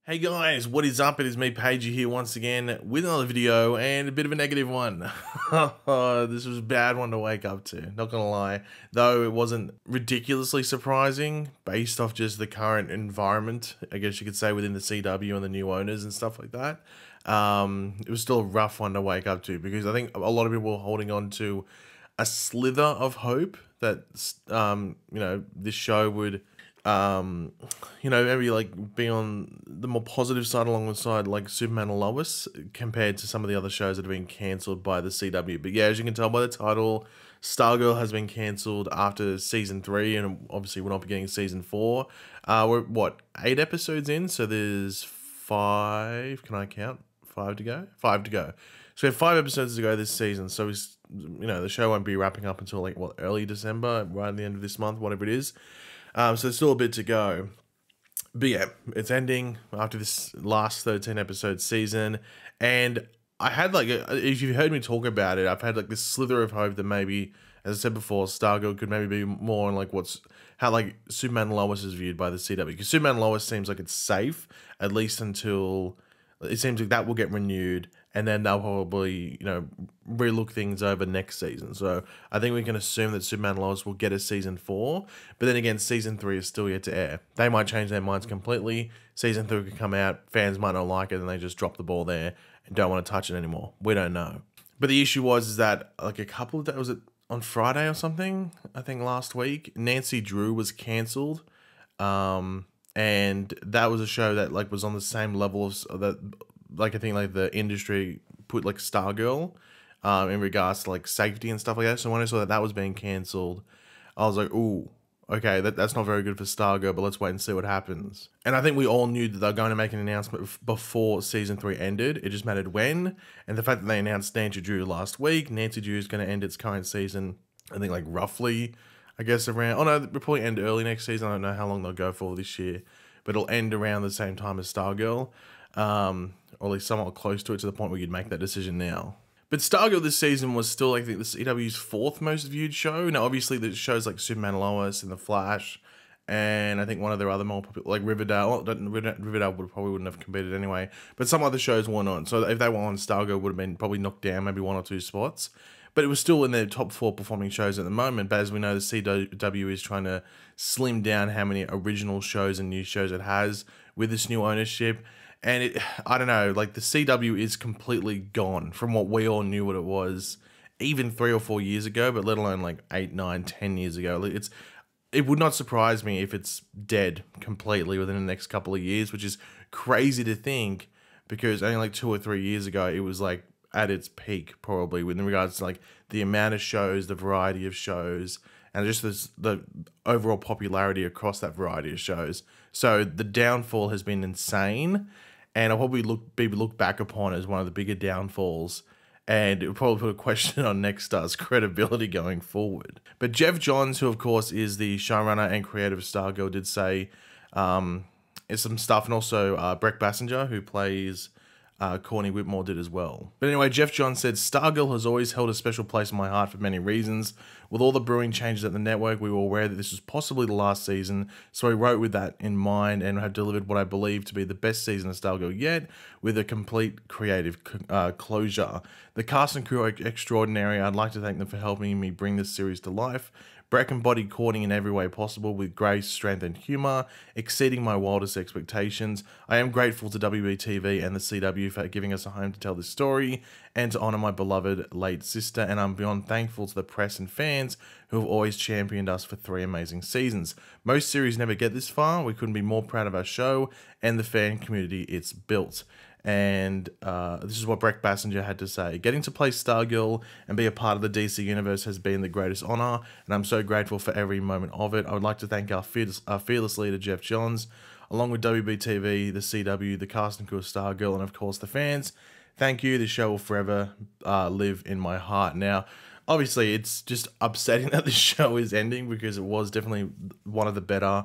Hey guys, what is up? It is me, Pagey, here once again with another video and a bit of a negative one. This was a bad one to wake up to, not gonna lie. Though it wasn't ridiculously surprising based off just the current environment, I guess you could say, within the CW and the new owners and stuff like that. It was still a rough one to wake up to because I think a lot of people were holding on to a slither of hope that, this show would maybe like be on the more positive side alongside like Superman and Lois compared to some of the other shows that have been cancelled by the CW. But yeah, as you can tell by the title, Stargirl has been cancelled after season 3, and obviously we're not getting season 4. We're what, 8 episodes in, so there's 5. Can I count? 5 to go. 5 to go. So we have 5 episodes to go this season. So the show won't be wrapping up until like early December, right at the end of this month, whatever it is. So there's still a bit to go. But yeah, it's ending after this last 13 episode season. And I had if you've heard me talk about it, I've had like this slither of hope that maybe, as I said before, Stargirl could maybe be more on like how like Superman and Lois is viewed by the CW. Because Superman and Lois seems like it's safe, at least until it seems like that will get renewed. And then they'll probably, relook things over next season. So I think we can assume that Superman and Lois will get a season 4. But then again, season 3 is still yet to air. They might change their minds completely. Season 3 could come out. Fans might not like it, and they just drop the ball there and don't want to touch it anymore. We don't know. But the issue was that like a couple of days, was it on Friday or something? I think last week, Nancy Drew was cancelled. And that was a show that like was on the same level of that. Like I think like the industry put like Stargirl in regards to like safety and stuff like that. So when I saw that was being cancelled, I was like, ooh, okay, that's not very good for Stargirl, but let's wait and see what happens. And I think we all knew that they're going to make an announcement before season 3 ended. It just mattered when. And the fact that they announced Nancy Drew last week, Nancy Drew is going to end its current season, I think like roughly, I guess around, it'll probably end early next season. I don't know how long they'll go for this year, but it'll end around the same time as Stargirl. Or at least somewhat close to it, to the point where you'd make that decision now. But Stargirl this season was still, I think, the CW's 4th most viewed show. Now, obviously, the shows like Superman and Lois and The Flash, and I think one of their other more popular, like Riverdale. Riverdale probably wouldn't have competed anyway, but some other shows weren't on. So if they were on, Stargirl would have been probably knocked down maybe 1 or 2 spots. But it was still in their top 4 performing shows at the moment. But as we know, the CW is trying to slim down how many original shows and new shows it has with this new ownership. And I don't know, like the CW is completely gone from what we all knew what it was even 3 or 4 years ago, but let alone like 8, 9, 10 years ago. It would not surprise me if it's dead completely within the next couple of years, which is crazy to think, because only like 2 or 3 years ago, it was like at its peak probably with regards to like the amount of shows, the variety of shows, and just the overall popularity across that variety of shows. So the downfall has been insane, and I'll probably be looked back upon as one of the bigger downfalls, and it will probably put a question on Nexstar's credibility going forward. But Geoff Johns, who of course is the showrunner and creator of Stargirl, did say is some stuff, and also Brec Bassinger, who plays Courtney Whitmore, did as well. But anyway, Geoff Johns said, Stargirl has always held a special place in my heart for many reasons. With all the brewing changes at the network, we were aware that this was possibly the last season, so we wrote with that in mind and have delivered what I believe to be the best season of Stargirl yet, with a complete creative closure. The cast and crew are extraordinary. I'd like to thank them for helping me bring this series to life. Brec embodied Courtney in every way possible, with grace, strength, and humour, exceeding my wildest expectations. I am grateful to WBTV and the CW for giving us a home to tell this story, and to honour my beloved late sister, and I'm beyond thankful to the press and fans who have always championed us for 3 amazing seasons. Most series never get this far. We couldn't be more proud of our show and the fan community it's built. And this is what Brec Bassinger had to say. Getting to play Stargirl and be a part of the DC Universe has been the greatest honour, and I'm so grateful for every moment of it. I would like to thank our fearless leader, Geoff Johns, along with WBTV, the CW, the cast and crew of Stargirl, and of course the fans. Thank you. The show will forever live in my heart. Now, obviously, it's just upsetting that the show is ending, because it was definitely one of the better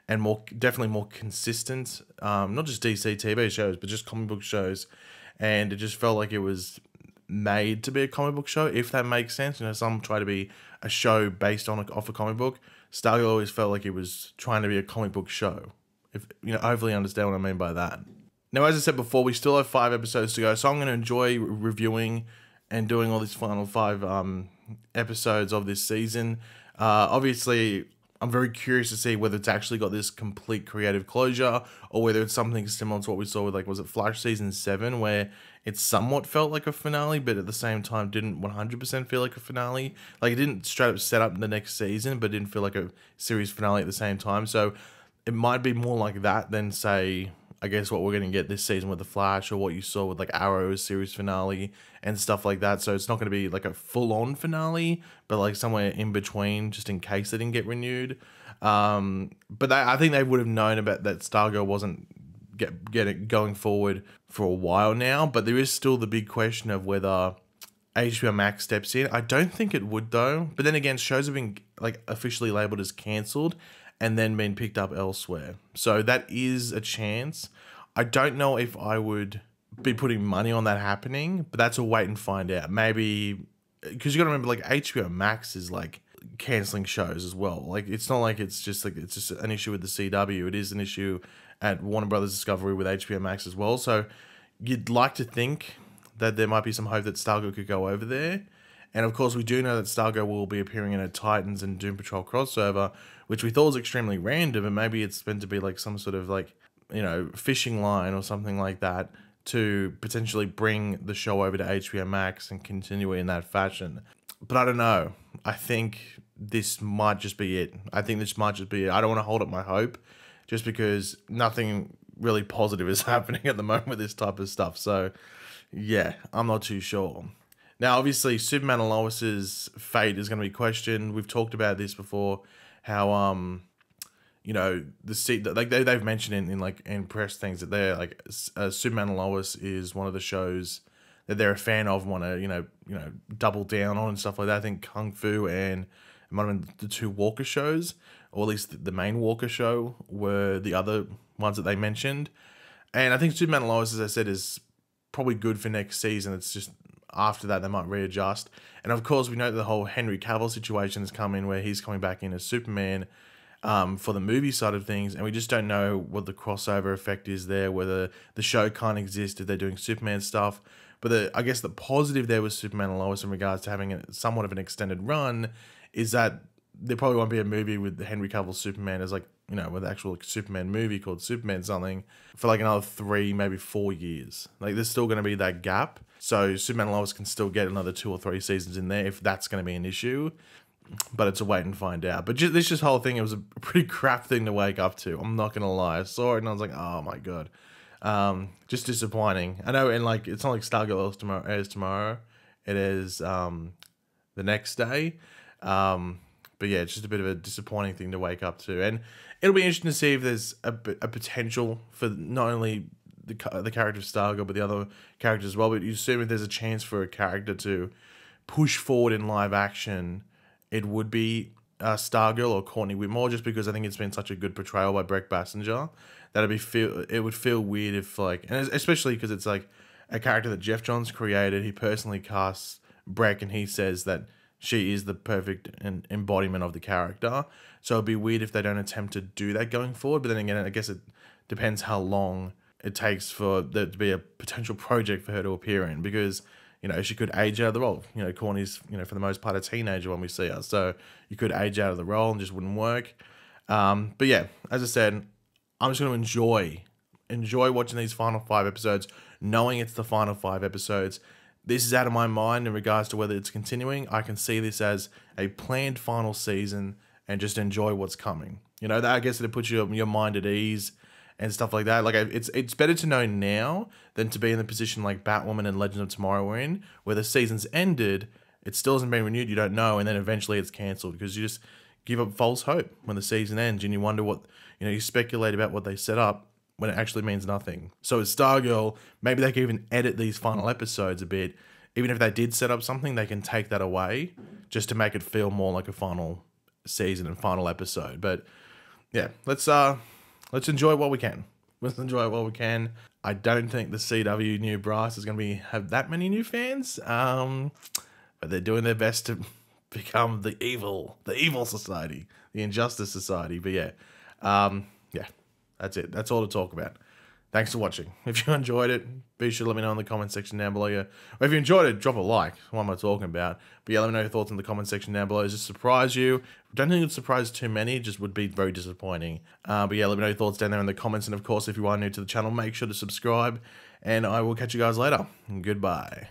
and definitely more consistent, not just DC TV shows, but just comic book shows. And it just felt like it was made to be a comic book show, if that makes sense. Some try to be a show based off a comic book. Stargirl always felt like it was trying to be a comic book show. If hopefully you understand what I mean by that. Now, as I said before, we still have 5 episodes to go, so I'm going to enjoy reviewing and doing all these final 5 episodes of this season. Obviously, I'm very curious to see whether it's actually got this complete creative closure or whether it's something similar to what we saw with, like, was it Flash season 7, where it somewhat felt like a finale, but at the same time didn't 100% feel like a finale. Like, it didn't straight up set up the next season, but didn't feel like a series finale at the same time. So it might be more like that than, say, I guess what we're going to get this season with The Flash, or what you saw with, like, Arrow's series finale and stuff like that. So it's not going to be like a full-on finale, but like somewhere in between, just in case they didn't get renewed. But I think they would have known about that Stargirl wasn't going forward for a while now. But there is still the big question of whether HBO Max steps in. I don't think it would, though. But then again, shows have been, like, officially labeled as cancelled and then been picked up elsewhere. So that is a chance. I don't know if I would be putting money on that happening, but that's a wait and find out. Maybe, because you got to remember, like, HBO Max is, like, cancelling shows as well. Like, it's not like it's just an issue with the CW. It is an issue at Warner Brothers Discovery with HBO Max as well. So you'd like to think that there might be some hope that Stargirl could go over there. And of course, we do know that Stargirl will be appearing in a Titans and Doom Patrol crossover, which we thought was extremely random, and maybe it's meant to be like some sort of, like, you know, fishing line or something like that to potentially bring the show over to HBO Max and continue it in that fashion. But I don't know. I think this might just be it. I don't want to hold up my hope just because nothing really positive is happening at the moment with this type of stuff. So, yeah, I'm not too sure. Now, obviously, Superman and Lois's fate is going to be questioned. We've talked about this before, how you know, they've mentioned in press things that they're like, Superman and Lois is one of the shows that they're a fan of, want to you know double down on and stuff like that. I think Kung Fu and it might have been the 2 Walker shows, or at least the main Walker show, were the other ones that they mentioned. And I think Superman and Lois, as I said, is probably good for next season. It's just after that they might readjust. And of course, we know that the whole Henry Cavill situation has come in, where he's coming back in as Superman for the movie side of things, and we just don't know what the crossover effect is there, whether the show can't exist if they're doing Superman stuff. But I guess the positive there with Superman and Lois in regards to having somewhat of an extended run is that there probably won't be a movie with Henry Cavill Superman as, like, you know, with the actual, like, Superman movie called Superman something for like another 3, maybe 4 years. Like, there's still going to be that gap. So Superman and Lois can still get another 2 or 3 seasons in there if that's going to be an issue. But it's a wait and find out. But this whole thing, it was a pretty crap thing to wake up to. I'm not going to lie. I saw it and I was like, oh my God. Just disappointing. I know, and like, it's not like Stargirl airs tomorrow. It is the next day. But yeah, it's just a bit of a disappointing thing to wake up to. And it'll be interesting to see if there's a potential for not only the character of Stargirl, but the other characters as well. But you assume if there's a chance for a character to push forward in live action, it would be Stargirl or Courtney Whitmore, just because I think it's been such a good portrayal by Brett Bassinger that it would feel weird if, like, and especially because it's like a character that Jeff Johns created. He personally casts Breck, and he says that she is the perfect embodiment of the character. So it'd be weird if they don't attempt to do that going forward. But then again, I guess it depends how long it takes for there to be a potential project for her to appear in, because, you know, she could age out of the role. You know, Courtney's, you know, for the most part, a teenager when we see her. So you could age out of the role and just wouldn't work. But yeah, as I said, I'm just going to enjoy watching these final 5 episodes, knowing it's the final 5 episodes. This is out of my mind in regards to whether it's continuing. I can see this as a planned final season and just enjoy what's coming. You know, I guess it puts your mind at ease and stuff like that. Like, it's better to know now than to be in the position like Batwoman and Legend of Tomorrow were in, where the season's ended, it still hasn't been renewed, you don't know, and then eventually it's cancelled because you just give up false hope when the season ends, and you wonder what, you know, you speculate about what they set up when it actually means nothing. So with Stargirl, maybe they can even edit these final episodes a bit. Even if they did set up something, they can take that away just to make it feel more like a final season and final episode. But yeah, let's enjoy what we can. Let's enjoy what we can. I don't think the CW new brass is going to have that many new fans, but they're doing their best to become the evil society, the Injustice Society. But yeah, yeah, that's it. That's all to talk about. Thanks for watching. If you enjoyed it, be sure to let me know in the comment section down below. Yeah. Or if you enjoyed it, drop a like. What am I talking about? But yeah, let me know your thoughts in the comment section down below. Does this surprise you? I don't think it would surprise too many. It just would be very disappointing. But yeah, let me know your thoughts down there in the comments. And of course, if you are new to the channel, make sure to subscribe. And I will catch you guys later. Goodbye.